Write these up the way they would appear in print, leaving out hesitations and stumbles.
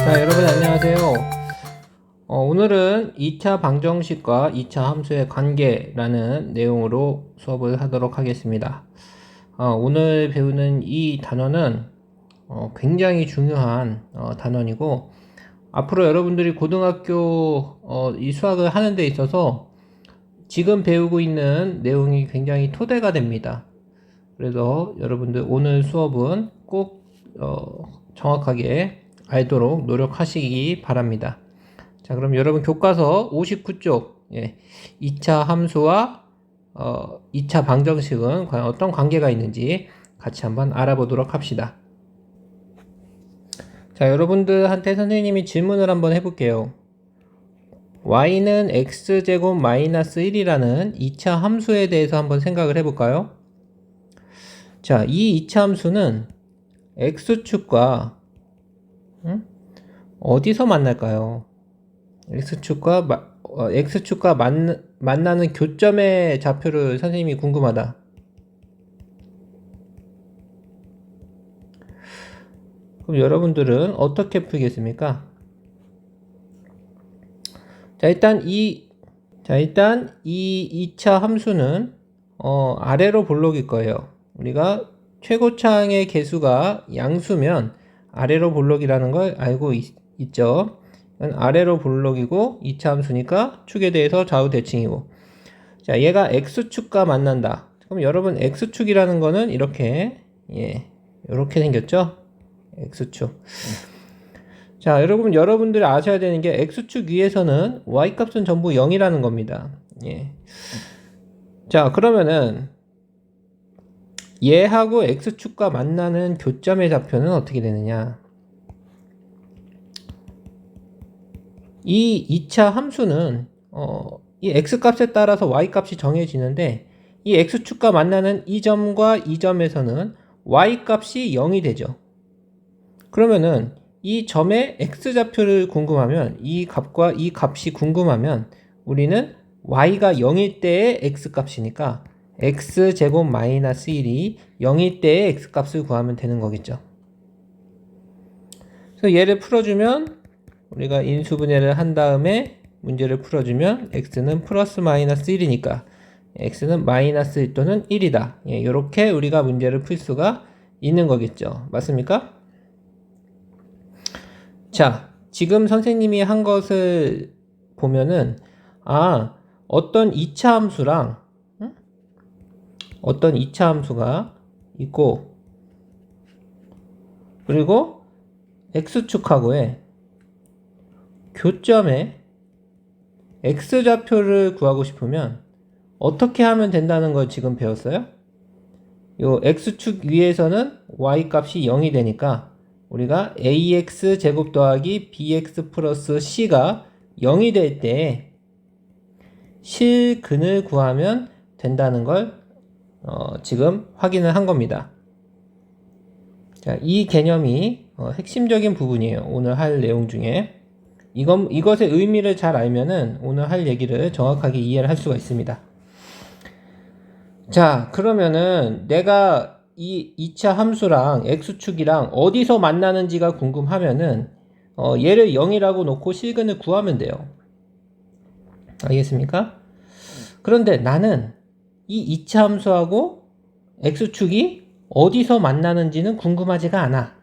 자, 여러분 안녕하세요. 오늘은 2차 방정식과 2차 함수의 관계라는 내용으로 수업을 하도록 하겠습니다. 오늘 배우는 이 단어는 굉장히 중요한 단원이고, 앞으로 여러분들이 고등학교 이 수학을 하는 데 있어서 지금 배우고 있는 내용이 굉장히 토대가 됩니다. 그래서 여러분들 오늘 수업은 꼭 정확하게 알도록 노력하시기 바랍니다. 자, 그럼 여러분 교과서 59쪽 2차 함수와 2차 방정식은 과연 어떤 관계가 있는지 같이 한번 알아보도록 합시다. 자, 여러분들한테 선생님이 질문을 한번 해볼게요. y는 x제곱 마이너스 1이라는 2차 함수에 대해서 한번 생각을 해볼까요? 자, 이 2차 함수는 x축과 어디서 만날까요? x축과 만나는 교점의 좌표를 선생님이 궁금하다. 그럼 여러분들은 어떻게 풀겠습니까? 자, 일단 이 2차 함수는 아래로 볼록일 거예요. 우리가 최고차항의 개수가 양수면 아래로 볼록이라는 걸 알고 있죠. 아래로 볼록이고 2차 함수니까 축에 대해서 좌우 대칭이고. 자, 얘가 x축과 만난다. 그럼 여러분 x축이라는 거는 이렇게 이렇게 생겼죠? x축. 자, 여러분들이 아셔야 되는 게 x축 위에서는 y값은 전부 0이라는 겁니다. 자, 그러면은 얘하고 x축과 만나는 교점의 좌표는 어떻게 되느냐? 이 2차 함수는 이 x값에 따라서 y값이 정해지는데, 이 x축과 만나는 이 점과 이 점에서는 y값이 0이 되죠. 그러면은 이 점의 x좌표를 궁금하면, 이 값과 이 값이 궁금하면 우리는 y가 0일 때의 x값이니까 x제곱 마이너스 1이 0일 때의 x값을 구하면 되는 거겠죠. 그래서 얘를 풀어주면, 우리가 인수분해를 한 다음에 문제를 풀어주면 x는 플러스 마이너스 1이니까 x는 마이너스 1 또는 1이다. 이렇게 우리가 문제를 풀 수가 있는 거겠죠. 맞습니까? 자, 지금 선생님이 한 것을 보면은 어떤 2차 함수랑 어떤 2차 함수가 있고, 그리고 x축하고의 교점에 x좌표를 구하고 싶으면 어떻게 하면 된다는 걸 지금 배웠어요? 요 x축 위에서는 y값이 0이 되니까 우리가 ax 제곱 더하기 bx 플러스 c가 0이 될 때 실근을 구하면 된다는 걸 지금 확인을 한 겁니다. 자, 이 개념이 핵심적인 부분이에요. 오늘 할 내용 중에. 이것의 의미를 잘 알면은 오늘 할 얘기를 정확하게 이해를 할 수가 있습니다. 자, 그러면은 내가 이 2차 함수랑 x축이랑 어디서 만나는지가 궁금하면은 얘를 0이라고 놓고 실근을 구하면 돼요. 알겠습니까? 그런데 나는 이 2차 함수하고 x축이 어디서 만나는지는 궁금하지가 않아.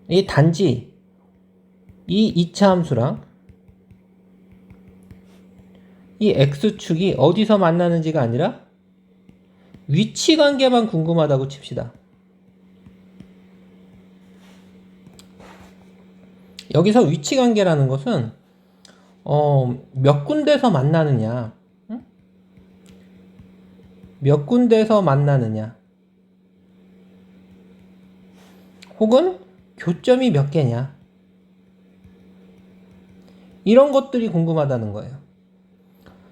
이 단지 이 2차 함수랑 이 x축이 어디서 만나는지가 아니라 위치 관계만 궁금하다고 칩시다. 여기서 위치 관계라는 것은 몇 군데서 만나느냐, 몇 군데서 만나느냐, 혹은 교점이 몇 개냐, 이런 것들이 궁금하다는 거예요.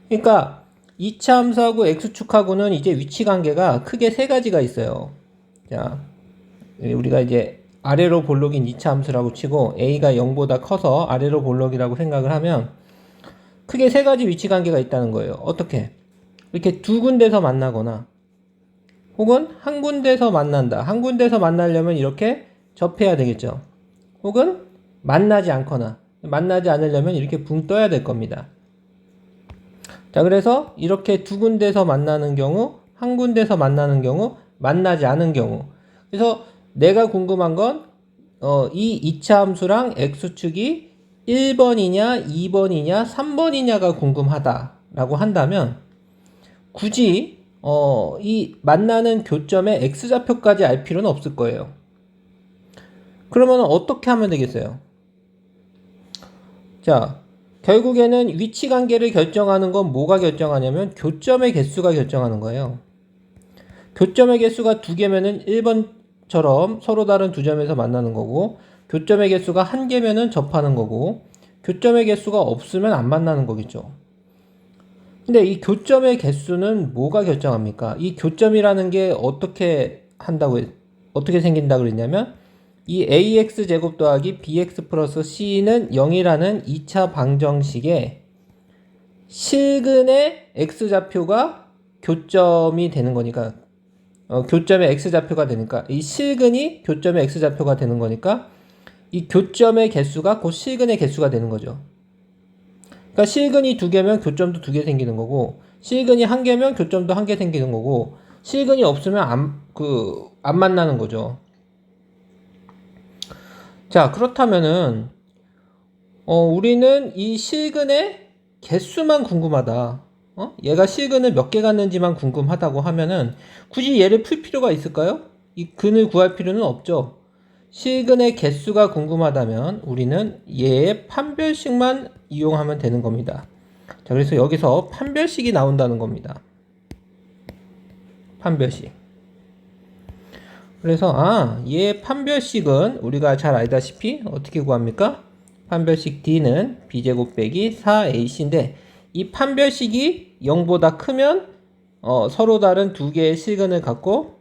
그러니까 2차 함수하고 x축하고는 이제 위치 관계가 크게 세 가지가 있어요. 자, 우리가 이제 아래로 볼록인 2차 함수라고 치고 a가 0보다 커서 아래로 볼록이라고 생각을 하면 크게 세 가지 위치 관계가 있다는 거예요. 어떻게? 이렇게 두 군데서 만나거나, 혹은 한 군데서 만난다. 한 군데서 만나려면 이렇게 접해야 되겠죠. 혹은 만나지 않거나, 만나지 않으려면 이렇게 붕 떠야 될 겁니다. 자, 그래서 이렇게 두 군데서 만나는 경우, 한 군데서 만나는 경우, 만나지 않은 경우. 그래서 내가 궁금한 건, 이 2차 함수랑 x축이 1번이냐, 2번이냐, 3번이냐가 궁금하다라고 한다면, 굳이, 이 만나는 교점의 x좌표까지 알 필요는 없을 거예요. 그러면 어떻게 하면 되겠어요? 자, 결국에는 위치 관계를 결정하는 건 뭐가 결정하냐면 교점의 개수가 결정하는 거예요. 교점의 개수가 2개면은 1번처럼 서로 다른 두 점에서 만나는 거고, 교점의 개수가 1개면은 접하는 거고, 교점의 개수가 없으면 안 만나는 거겠죠. 근데 이 교점의 개수는 뭐가 결정합니까? 이 교점이라는 게 어떻게 생긴다고 그랬냐면, 이 ax 제곱 더하기 bx 플러스 c는 0이라는 2차 방정식에 실근의 x좌표가 교점이 되는 거니까, 교점의 x좌표가 되니까, 이 실근이 교점의 x좌표가 되는 거니까 이 교점의 개수가 곧 실근의 개수가 되는 거죠. 그러니까 실근이 2개면 교점도 2개 생기는 거고, 실근이 1개면 교점도 1개 생기는 거고, 실근이 없으면 안 만나는 거죠. 자, 그렇다면은 우리는 이 실근의 개수만 궁금하다. 얘가 실근을 몇 개 갖는지만 궁금하다고 하면은 굳이 얘를 풀 필요가 있을까요? 이 근을 구할 필요는 없죠. 실근의 개수가 궁금하다면 우리는 얘의 판별식만 이용하면 되는 겁니다. 자, 그래서 여기서 판별식이 나온다는 겁니다. 판별식. 그래서 얘의 판별식은 우리가 잘 알다시피 어떻게 구합니까? 판별식 D는 B제곱 빼기 4AC인데 이 판별식이 0보다 크면 서로 다른 두 개의 실근을 갖고,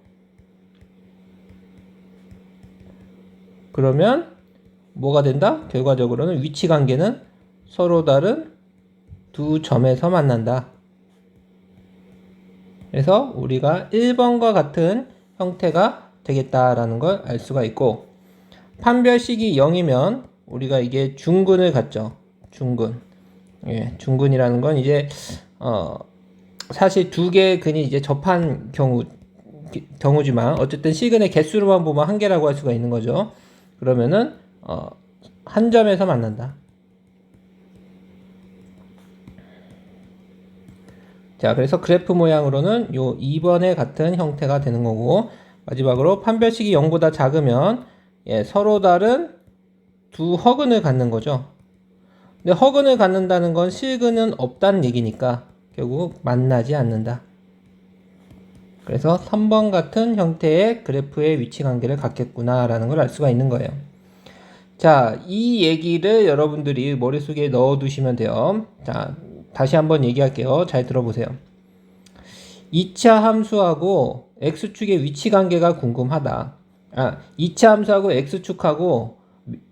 그러면 뭐가 된다? 결과적으로는 위치 관계는 서로 다른 두 점에서 만난다. 그래서 우리가 1번과 같은 형태가 되겠다라는 걸 알 수가 있고, 판별식이 0이면 우리가 이게 중근을 갖죠. 중근. 예, 중근이라는 건 이제 사실 두 개의 근이 이제 접한 경우지만 어쨌든 실근의 개수로만 보면 한 개라고 할 수가 있는 거죠. 그러면은 한 점에서 만난다. 자, 그래서 그래프 모양으로는 요 2번에 같은 형태가 되는 거고, 마지막으로 판별식이 0보다 작으면 서로 다른 두 허근을 갖는 거죠. 근데 허근을 갖는다는 건 실근은 없다는 얘기니까 결국 만나지 않는다. 그래서 3번 같은 형태의 그래프의 위치 관계를 갖겠구나 라는 걸 알 수가 있는 거예요. 자, 이 얘기를 여러분들이 머릿속에 넣어 두시면 돼요. 자, 다시 한번 얘기할게요. 잘 들어보세요. 2차 함수하고 x축의 위치 관계가 궁금하다. 2차 함수하고 x축하고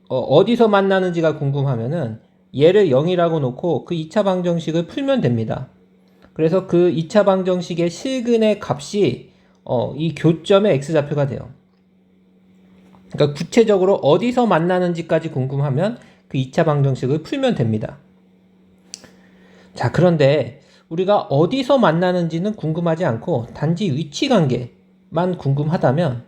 어디서 만나는지가 궁금하면은 얘를 0이라고 놓고 그 2차 방정식을 풀면 됩니다. 그래서 그 2차 방정식의 실근의 값이 이 교점의 x좌표가 돼요. 그러니까 구체적으로 어디서 만나는지까지 궁금하면 그 2차 방정식을 풀면 됩니다. 자, 그런데 우리가 어디서 만나는지는 궁금하지 않고 단지 위치 관계만 궁금하다면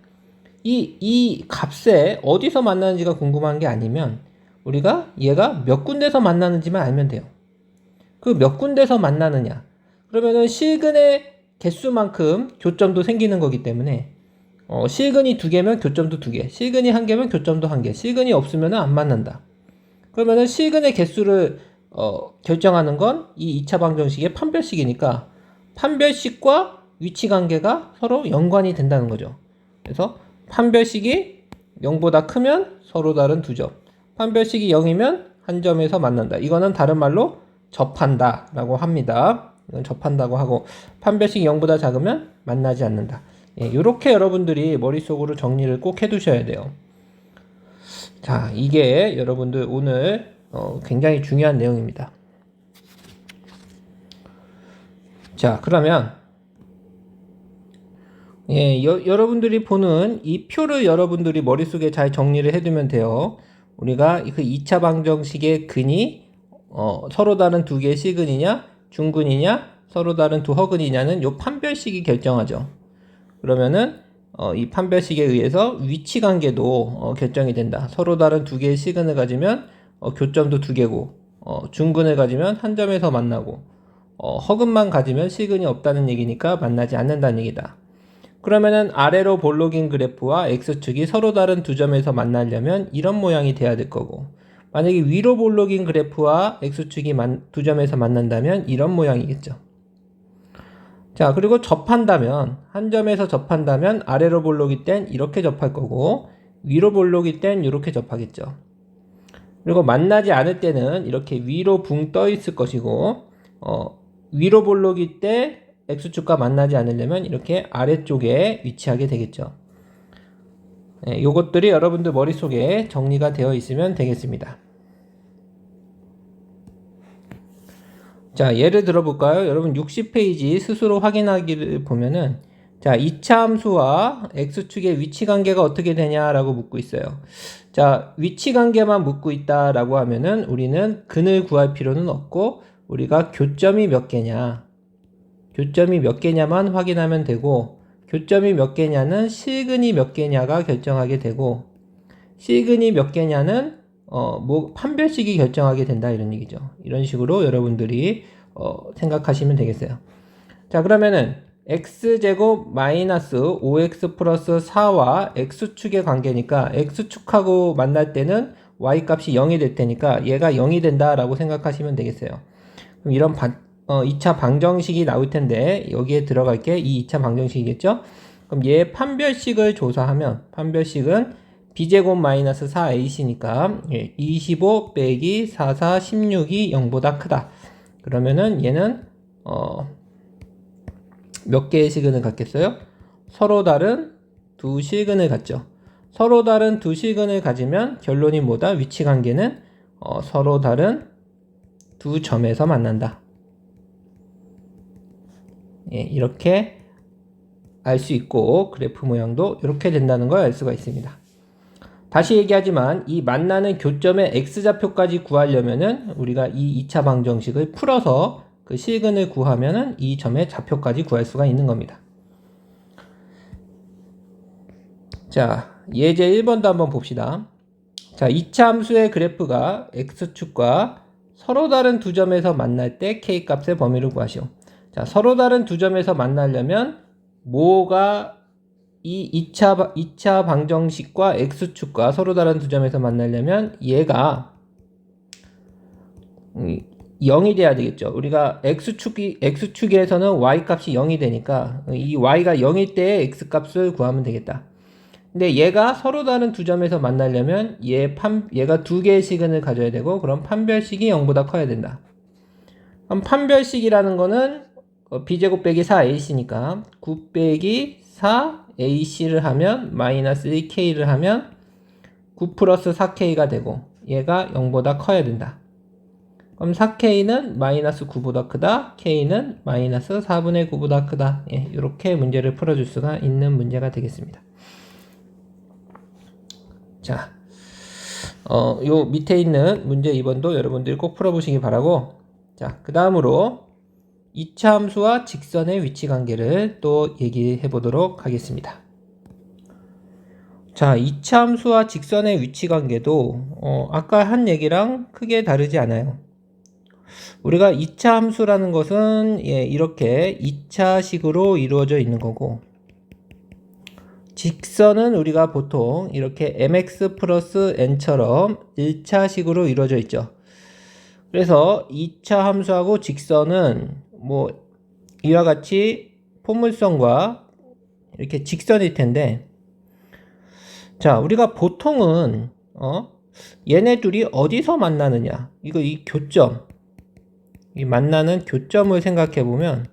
이 값에 어디서 만나는지가 궁금한 게 아니면 우리가 얘가 몇 군데서 만나는지만 알면 돼요. 그 몇 군데서 만나느냐? 그러면은 실근의 개수만큼 교점도 생기는 거기 때문에 실근이 2개면 교점도 2개, 실근이 1개면 교점도 1개, 실근이 없으면 안 만난다. 그러면은 실근의 개수를 결정하는 건 이 2차 방정식의 판별식이니까 판별식과 위치 관계가 서로 연관이 된다는 거죠. 그래서 판별식이 0보다 크면 서로 다른 두 점, 판별식이 0이면 한 점에서 만난다. 이거는 다른 말로 접한다 라고 합니다. 이건 접한다고 하고, 판별식이 0보다 작으면 만나지 않는다. 이렇게 여러분들이 머릿속으로 정리를 꼭 해두셔야 돼요. 자, 이게 여러분들 오늘 굉장히 중요한 내용입니다. 자, 그러면 여러분들이 보는 이 표를 여러분들이 머릿속에 잘 정리를 해두면 돼요. 우리가 그 2차 방정식의 근이 서로 다른 두 개의 시근이냐 중근이냐 서로 다른 두 허근이냐는 요 판별식이 결정하죠. 그러면은 이 판별식에 의해서 위치 관계도 결정이 된다. 서로 다른 두 개의 시근을 가지면 교점도 두 개고 중근을 가지면 한 점에서 만나고 허근만 가지면 시근이 없다는 얘기니까 만나지 않는다는 얘기다. 그러면은 아래로 볼록인 그래프와 x축이 서로 다른 두 점에서 만나려면 이런 모양이 돼야 될 거고, 만약에 위로 볼록인 그래프와 x축이 두 점에서 만난다면 이런 모양이겠죠. 자, 그리고 접한다면, 한 점에서 접한다면 아래로 볼록일 땐 이렇게 접할 거고 위로 볼록일 땐 이렇게 접하겠죠. 그리고 만나지 않을 때는 이렇게 위로 붕 떠 있을 것이고 위로 볼록일 때 x축과 만나지 않으려면 이렇게 아래쪽에 위치하게 되겠죠. 네, 요것들이 여러분들 머릿속에 정리가 되어 있으면 되겠습니다. 자, 예를 들어 볼까요? 여러분 60페이지 스스로 확인하기를 보면은, 자, 2차 함수와 x축의 위치 관계가 어떻게 되냐라고 묻고 있어요. 자, 위치 관계만 묻고 있다라고 하면은 우리는 근을 구할 필요는 없고 우리가 교점이 몇 개냐만 확인하면 되고, 교점이 몇 개냐는 실근이 몇 개냐가 결정하게 되고, 실근이 몇 개냐는 판별식이 결정하게 된다, 이런 얘기죠. 이런 식으로 여러분들이 생각하시면 되겠어요. 자, 그러면은 x제곱 마이너스 5x 플러스 4와 x축의 관계니까 x축하고 만날 때는 y 값이 0이 될 테니까 얘가 0이 된다라고 생각하시면 되겠어요. 그럼 이런 2차 방정식이 나올 텐데 여기에 들어갈 게 이 2차 방정식이겠죠? 그럼 얘 판별식을 조사하면, 판별식은 b제곱 마이너스 4ac니까 25 빼기 4, 4, 16이 0보다 크다. 그러면은 얘는 몇 개의 시근을 갖겠어요? 서로 다른 두 시근을 갖죠. 서로 다른 두 시근을 가지면 결론이 뭐다? 위치 관계는 서로 다른 두 점에서 만난다. 예, 이렇게 알 수 있고 그래프 모양도 이렇게 된다는 걸 알 수가 있습니다. 다시 얘기하지만 이 만나는 교점의 x좌표까지 구하려면은 우리가 이 2차 방정식을 풀어서 그 실근을 구하면은 이 점의 좌표까지 구할 수가 있는 겁니다. 자, 예제 1번도 한번 봅시다. 자, 2차 함수의 그래프가 x축과 서로 다른 두 점에서 만날 때 k값의 범위를 구하시오. 자, 서로 다른 두 점에서 만나려면 뭐가 이 2차 방정식과 x축과 서로 다른 두 점에서 만나려면 얘가 0이 돼야 되겠죠. 우리가 x축에서는 y 값이 0이 되니까 이 y가 0일 때 x 값을 구하면 되겠다. 근데 얘가 서로 다른 두 점에서 만나려면 얘가 두 개의 시근을 가져야 되고, 그럼 판별식이 0보다 커야 된다. 그럼 판별식이라는 거는 b제곱 빼기 4ac니까 9 빼기 4ac를 하면 마이너스 1k를 하면 9 플러스 4k가 되고 얘가 0보다 커야 된다. 그럼 4k는 마이너스 9보다 크다, k는 마이너스 4분의 9보다 크다. 예, 이렇게 문제를 풀어줄 수가 있는 문제가 되겠습니다. 자, 요 밑에 있는 문제 2번도 여러분들이 꼭 풀어보시기 바라고, 자, 그 다음으로 2차 함수와 직선의 위치 관계를 또 얘기해 보도록 하겠습니다. 자, 2차 함수와 직선의 위치 관계도 아까 한 얘기랑 크게 다르지 않아요. 우리가 2차 함수라는 것은 이렇게 2차식으로 이루어져 있는 거고, 직선은 우리가 보통 이렇게 mx 플러스 n처럼 1차식으로 이루어져 있죠. 그래서 2차 함수하고 직선은 뭐 이와 같이 포물선과 이렇게 직선일 텐데, 자, 우리가 보통은 얘네 둘이 어디서 만나느냐, 이 교점, 이 만나는 교점을 생각해 보면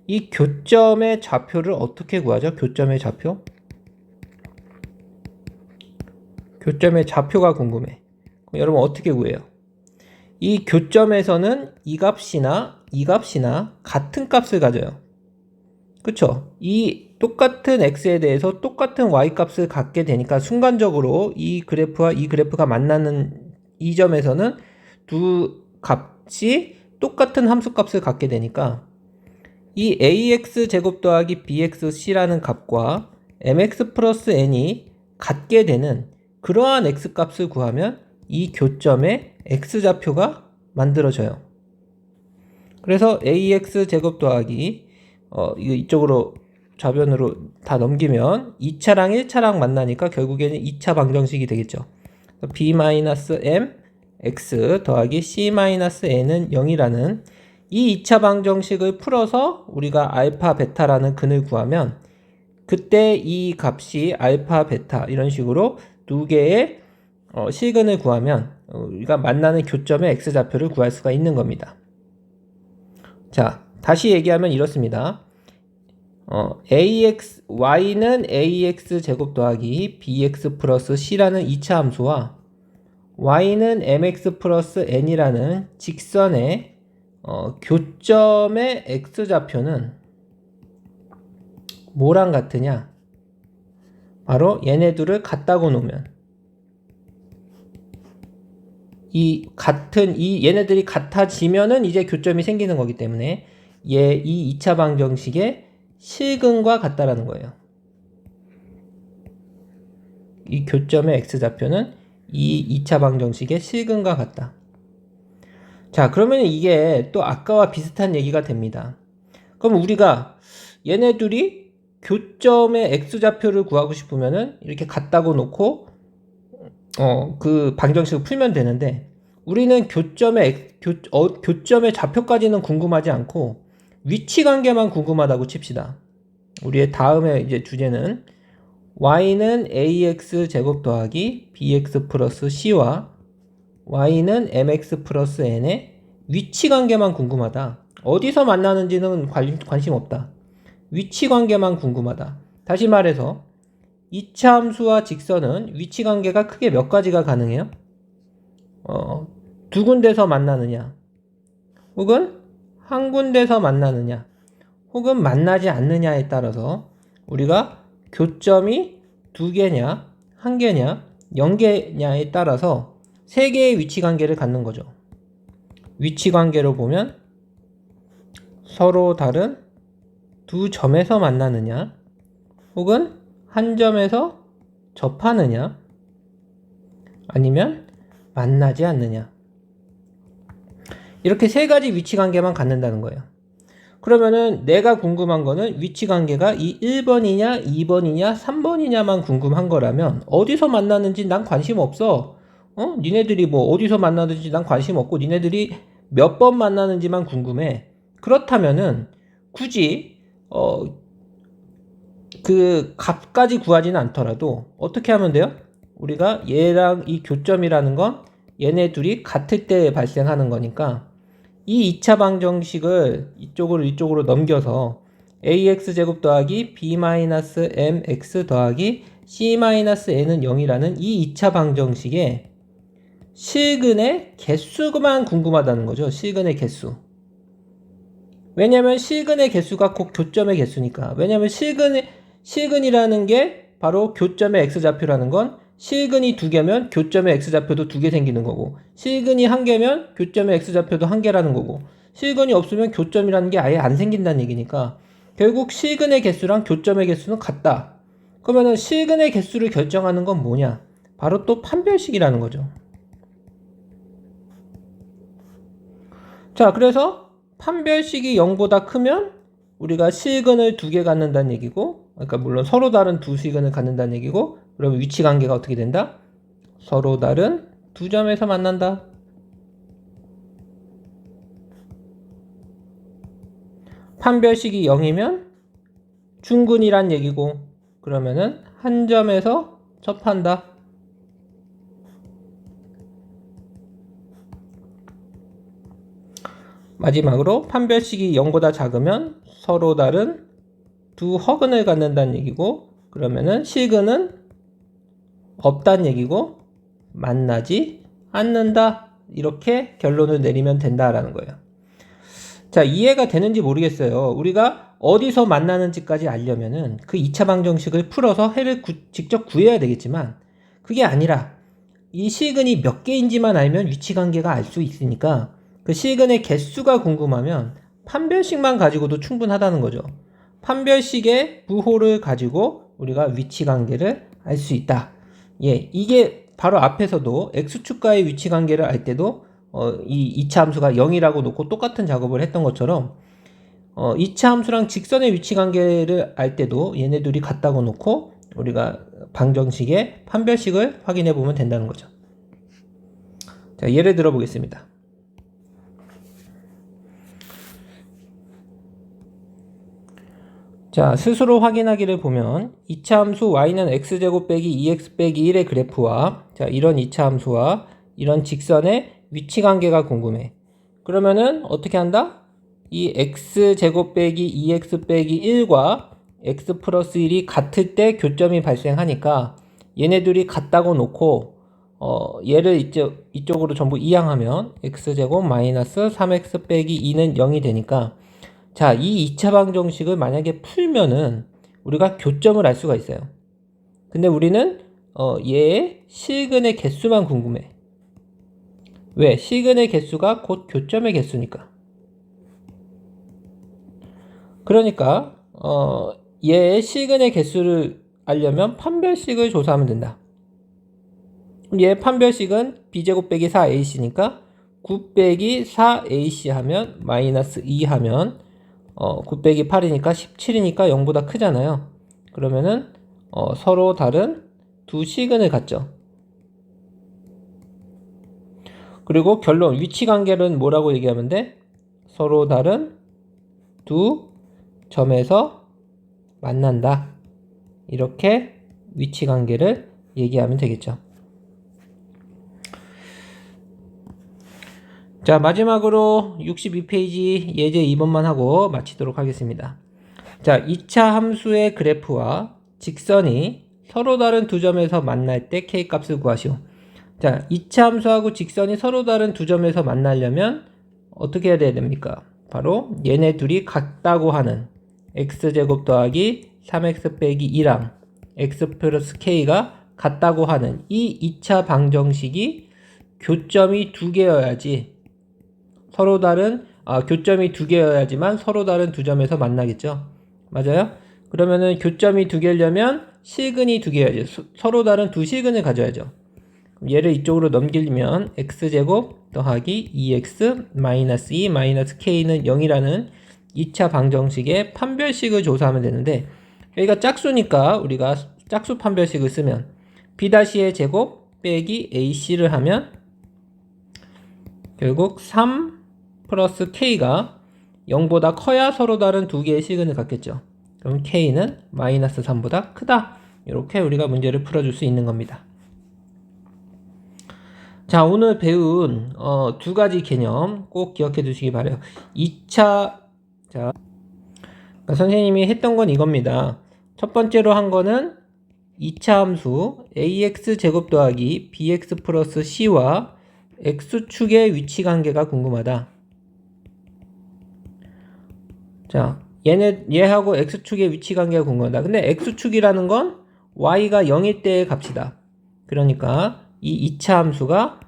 이 교점의 좌표를 어떻게 구하죠? 교점의 좌표? 교점의 좌표가 궁금해. 그럼 여러분 어떻게 구해요? 이 교점에서는 이 값이나 이 값이나 같은 값을 가져요. 그쵸? 이 똑같은 x에 대해서 똑같은 y 값을 갖게 되니까 순간적으로 이 그래프와 이 그래프가 만나는 이 점에서는 두 값이 똑같은 함수 값을 갖게 되니까 이 ax 제곱 더하기 bxc라는 값과 mx 플러스 n이 같게 되는 그러한 x 값을 구하면 이 교점의 x좌표가 만들어져요. 그래서 ax 제곱 더하기 이거 이쪽으로 좌변으로 다 넘기면 2차랑 1차랑 만나니까 결국에는 2차 방정식이 되겠죠. b-m x 더하기 c-n은 0이라는 이 2차 방정식을 풀어서 우리가 알파 베타라는 근을 구하면 그때 이 값이 알파 베타 이런 식으로 두 개의 실근을 구하면 우리가 만나는 교점의 x좌표를 구할 수가 있는 겁니다. 자, 다시 얘기하면 이렇습니다. y는 ax 제곱 더하기 bx 플러스 c라는 2차 함수와 y는 mx 플러스 n이라는 직선의 교점의 x좌표는 뭐랑 같으냐? 바로 얘네 둘을 같다고 놓으면 얘네들이 같아지면은 이제 교점이 생기는 거기 때문에 이 2차 방정식의 실근과 같다라는 거예요. 이 교점의 x좌표는 이 2차 방정식의 실근과 같다. 자, 그러면 이게 또 아까와 비슷한 얘기가 됩니다. 그럼 우리가 얘네 둘이 교점의 x좌표를 구하고 싶으면은 이렇게 같다고 놓고 그 방정식을 풀면 되는데 우리는 교점의 좌표까지는 궁금하지 않고 위치 관계만 궁금하다고 칩시다. 우리의 다음에 이제 주제는 y는 ax 제곱 더하기 bx 플러스 c와 y는 mx 플러스 n의 위치 관계만 궁금하다. 어디서 만나는지는 관심 없다. 위치 관계만 궁금하다. 다시 말해서 2차 함수와 직선은 위치 관계가 크게 몇 가지가 가능해요? 두 군데서 만나느냐, 혹은 한 군데서 만나느냐, 혹은 만나지 않느냐에 따라서 우리가 교점이 두 개냐, 한 개냐, 0개냐에 따라서 세 개의 위치 관계를 갖는 거죠. 위치 관계로 보면 서로 다른 두 점에서 만나느냐, 혹은 한 점에서 접하느냐, 아니면 만나지 않느냐. 이렇게 세 가지 위치 관계만 갖는다는 거예요. 그러면은 내가 궁금한 거는 위치 관계가 이 1번이냐, 2번이냐, 3번이냐만 궁금한 거라면 어디서 만나는지 난 관심 없어. 니네들이 뭐 어디서 만나는지 난 관심 없고 니네들이 몇 번 만나는지만 궁금해. 그렇다면은 굳이 그 값까지 구하지는 않더라도 어떻게 하면 돼요? 우리가 얘랑 이 교점이라는 건 얘네 둘이 같을 때 발생하는 거니까 이 2차 방정식을 이쪽으로 넘겨서 ax 제곱 더하기 b-mx 더하기 c-n은 0이라는 이 2차 방정식의 실근의 개수만 궁금하다는 거죠. 실근의 개수. 왜냐면 실근의 개수가 곧 교점의 개수니까. 왜냐면 실근이라는 게 바로 교점의 x좌표라는 건 실근이 두 개면 교점의 x좌표도 두 개 생기는 거고 실근이 한 개면 교점의 x좌표도 한 개라는 거고 실근이 없으면 교점이라는 게 아예 안 생긴다는 얘기니까 결국 실근의 개수랑 교점의 개수는 같다. 그러면은 실근의 개수를 결정하는 건 뭐냐? 바로 또 판별식이라는 거죠. 자, 그래서 판별식이 0보다 크면 우리가 실근을 두 개 갖는다는 얘기고, 그러니까 물론 서로 다른 두 실근을 갖는다는 얘기고, 그러면 위치 관계가 어떻게 된다? 서로 다른 두 점에서 만난다. 판별식이 0이면 중근이란 얘기고, 그러면은 한 점에서 접한다. 마지막으로 판별식이 0보다 작으면 서로 다른 두 허근을 갖는다는 얘기고 그러면은 실근은 없다는 얘기고 만나지 않는다. 이렇게 결론을 내리면 된다라는 거예요. 자, 이해가 되는지 모르겠어요. 우리가 어디서 만나는지까지 알려면은 그 2차 방정식을 풀어서 해를 직접 구해야 되겠지만 그게 아니라 이 시근이 몇 개인지만 알면 위치관계가 알 수 있으니까 그 시근의 개수가 궁금하면 판별식만 가지고도 충분하다는 거죠. 판별식의 부호를 가지고 우리가 위치관계를 알 수 있다. 예, 이게 바로 앞에서도 x축과의 위치관계를 알 때도 이 2차 함수가 0이라고 놓고 똑같은 작업을 했던 것처럼 2차 함수랑 직선의 위치관계를 알 때도 얘네 둘이 같다고 놓고 우리가 방정식의 판별식을 확인해 보면 된다는 거죠. 자, 예를 들어 보겠습니다. 자, 스스로 확인하기를 보면 2차 함수 y는 x제곱 빼기 2x 빼기 1의 그래프와 자, 이런 2차 함수와 이런 직선의 위치관계가 궁금해. 그러면은 어떻게 한다? 이 x제곱 빼기 2x 빼기 1과 x 플러스 1이 같을 때 교점이 발생하니까 얘네들이 같다고 놓고 얘를 이쪽으로 전부 이항하면 x제곱 마이너스 3x 빼기 2는 0이 되니까 자, 이 2차 방정식을 만약에 풀면은 우리가 교점을 알 수가 있어요. 근데 우리는 얘의 실근의 개수만 궁금해. 왜? 실근의 개수가 곧 교점의 개수니까. 그러니까 얘의 실근의 개수를 알려면 판별식을 조사하면 된다. 얘 판별식은 b제곱 빼기 4ac니까 9 빼기 4ac 하면 마이너스 2 하면 9 빼기 8이니까 17이니까 0보다 크잖아요. 그러면은 서로 다른 두 시근을 갖죠. 그리고 결론 위치관계는 뭐라고 얘기하면 돼? 서로 다른 두 점에서 만난다. 이렇게 위치관계를 얘기하면 되겠죠. 자, 마지막으로 62페이지 예제 2번만 하고 마치도록 하겠습니다. 자, 2차 함수의 그래프와 직선이 서로 다른 두 점에서 만날 때 k값을 구하시오. 자, 2차 함수하고 직선이 서로 다른 두 점에서 만나려면 어떻게 해야 됩니까? 바로 얘네 둘이 같다고 하는 x제곱 더하기 3x 빼기 2랑 x 플러스 k가 같다고 하는 이 2차 방정식이 교점이 두 개여야지 서로 다른 교점이 두 개여야지만 서로 다른 두 점에서 만나겠죠. 맞아요? 그러면은 교점이 두 개려면 실근이 두 개여야죠. 서로 다른 두 실근을 가져야죠. 얘를 이쪽으로 넘기면 x제곱 더하기 2x 마이너스 2 마이너스 k는 0이라는 2차 방정식의 판별식을 조사하면 되는데 여기가 짝수니까 우리가 짝수 판별식을 쓰면 b'의 제곱 빼기 ac를 하면 결국 3 플러스 k가 0보다 커야 서로 다른 두 개의 시근을 갖겠죠. 그럼 k는 마이너스 3보다 크다. 이렇게 우리가 문제를 풀어줄 수 있는 겁니다. 자, 오늘 배운 두 가지 개념 꼭 기억해 두시기 바라요. 2차 자, 그러니까 선생님이 했던 건 이겁니다. 첫 번째로 한 거는 2차 함수 ax 제곱 더하기 bx 플러스 c와 x축의 위치관계가 궁금하다. 자, 얘하고 x축의 위치관계가 궁금하다. 근데 x축이라는 건 y가 0일 때의 값이다. 그러니까 이 2차 함수가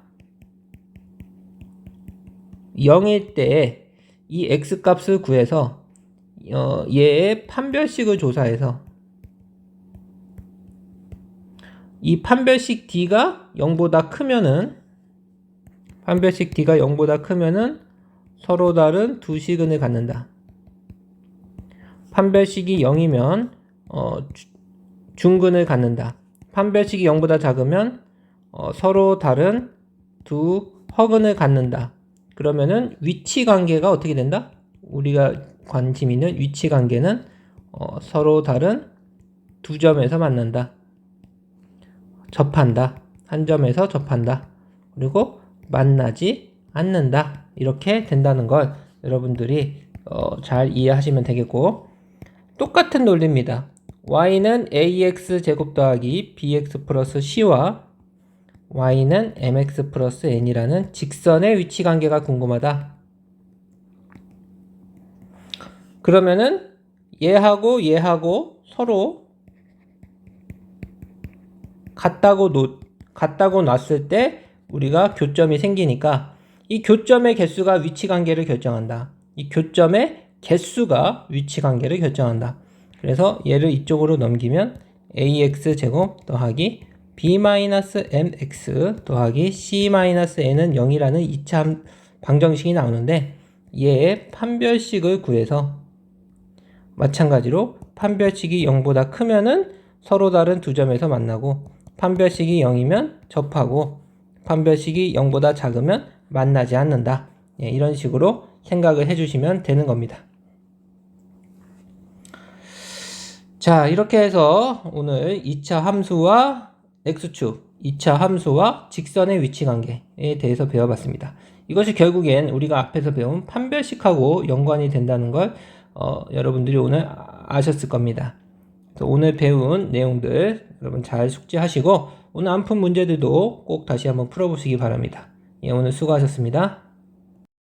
0일 때에 이 x값을 구해서 얘의 판별식을 조사해서 이 판별식 d가 0보다 크면은 서로 다른 두 시근을 갖는다. 판별식이 0이면 중근을 갖는다. 판별식이 0보다 작으면 서로 다른 두 허근을 갖는다. 그러면은 위치관계가 어떻게 된다? 우리가 관심 있는 위치관계는 서로 다른 두 점에서 만난다. 접한다. 한 점에서 접한다. 그리고 만나지 않는다. 이렇게 된다는 걸 여러분들이 잘 이해하시면 되겠고, 똑같은 논리입니다. y는 ax 제곱 더하기 bx 플러스 c와 y는 mx 플러스 n이라는 직선의 위치관계가 궁금하다. 그러면은 얘하고 서로 같다고 놨을 때 우리가 교점이 생기니까 이 교점의 개수가 위치 관계를 결정한다. 이 교점의 개수가 위치 관계를 결정한다. 그래서 얘를 이쪽으로 넘기면 ax제곱 더하기 b-mx 더하기 c-n은 0이라는 2차 방정식이 나오는데 얘의 판별식을 구해서 마찬가지로 판별식이 0보다 크면은 서로 다른 두 점에서 만나고 판별식이 0이면 접하고 판별식이 0보다 작으면 만나지 않는다. 예, 이런 식으로 생각을 해주시면 되는 겁니다. 자, 이렇게 해서 오늘 2차 함수와 x축, 2차 함수와 직선의 위치 관계에 대해서 배워봤습니다. 이것이 결국엔 우리가 앞에서 배운 판별식하고 연관이 된다는 걸 여러분들이 오늘 아셨을 겁니다. 그래서 오늘 배운 내용들 여러분 잘 숙지하시고 오늘 안 푼 문제들도 꼭 다시 한번 풀어보시기 바랍니다. 예, 오늘 수고하셨습니다.